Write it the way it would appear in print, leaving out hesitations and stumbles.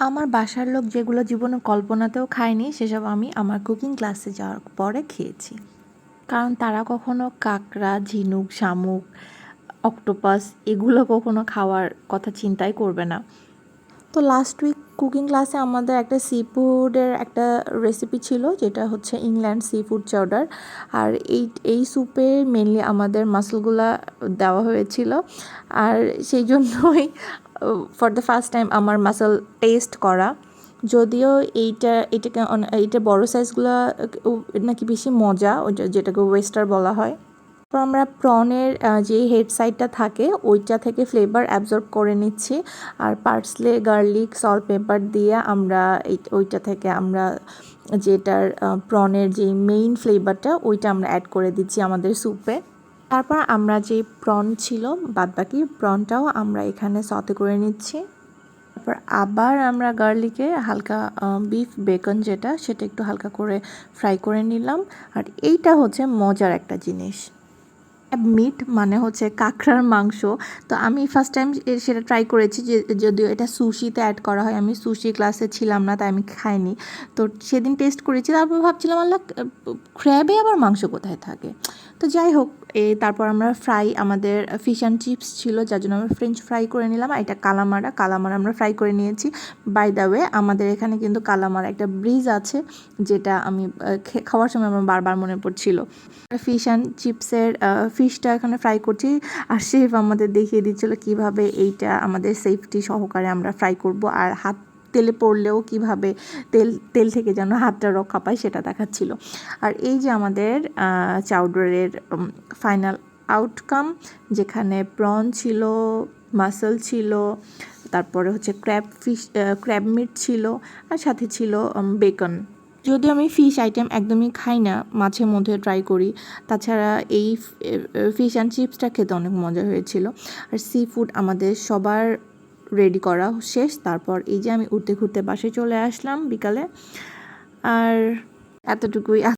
আমার বাসার লোক যেগুলো জীবনে কল্পনাতেও খায়নি সেসব আমি আমার কুকিং ক্লাসে যাওয়ার পরে খেয়েছি। কারণ তারা কখনো কাঁকড়া, ঝিনুক, শামুক, অক্টোপাস এগুলো কখনো খাওয়ার কথা চিন্তাই করবে না। তো লাস্ট উইক কুকিং ক্লাসে আমাদের একটা সি ফুডের একটা রেসিপি ছিল, যেটা হচ্ছে ইংল্যান্ড সি ফুড চাউডার। আর এই স্যুপে মেনলি আমাদের মাসলগুলা দেওয়া হয়েছিল। আর সেই জন্যই ফর দ্য ফার্স্ট টাইম আমার মাসল টেস্ট করা। যদিও এইটা বড় সাইজগুলো নাকি বেশি মজা, যেটাকে ওয়েস্টার বলা হয়। তারপর আমরা প্রনের যে হেড সাইডটা থাকে ওইটা থেকে ফ্লেভার অ্যাবজর্ব করে নিচ্ছি। আর পার্সলে, গার্লিক, সল্ট, পেপার দিয়ে আমরা ওইটা থেকে আমরা যেটার প্রনের যে মেইন ফ্লেভারটা ওইটা আমরা অ্যাড করে দিচ্ছি আমাদের স্যুপে। তারপর আমরা যে প্রন ছিল বাদবাকি প্রনটাও আমরা এখানে সতে করে নিচ্ছি। তারপর আবার আমরা গার্লিকে হালকা বিফ বেকন সেটা একটু হালকা করে ফ্রাই করে নিলাম। আর এইটা হচ্ছে মজার একটা জিনিস, মিট মানে হচ্ছে কাঁকড়ার মাংস। তো আমি ফার্স্ট টাইম সেটা ট্রাই করেছি, যদিও এটা সুশিতে অ্যাড করা হয়। আমি সুশি ক্লাসে ছিলাম না, তাই আমি খাইনি। তো সেদিন টেস্ট করেছি, তারপর ভাবছিলাম আল্লাহ, ক্র্যাবে আবার মাংস কোথায় থাকে। তো যাই হোক, তারপর আমরা আমাদের ফিশ অ্যান্ড চিপস ছিল, যার জন্য আমরা ফ্রেঞ্চ ফ্রাই করে নিলাম। আর এটা কালামারা আমরা ফ্রাই করে নিয়েছি। বাই দ্য ওয়ে, আমাদের এখানে কিন্তু কালামারা একটা ব্রিজ আছে, যেটা আমি খাওয়ার সময় আমার বারবার মনে পড়ছিল। ফিশ অ্যান্ড চিপসের ফিশটা এখানে ফ্রাই করছি, আর শেফ আমাদের দেখিয়ে দিচ্ছিলো কিভাবে এইটা আমাদের সেফটি সহকারে আমরা ফ্রাই করব। আর হাত তেলে পড়লেও কিভাবে তেল থেকে যেন হাতটা রক্ষা পায় সেটা দেখাচ্ছিল। আর এই যে আমাদের চাউডারের ফাইনাল আউটকাম, যেখানে প্রন ছিল, মাসল ছিল, তারপরে হচ্ছে ক্র্যাব মিট ছিল, আর সাথে ছিল বেকন। যদিও আমি ফিশ আইটেম একদমই খাই না, মাঝে মধ্যে ট্রাই করি। তাছাড়া এই ফিশ অ্যান্ড চিপসটা খেতে অনেক মজা হয়েছিল। আর সি ফুড আমাদের সবার রেডি করা শেষ। তারপর এই যে আমি উঠতে ঘুরতে বাসায় চলে আসলাম বিকালে। আর এতটুকুই।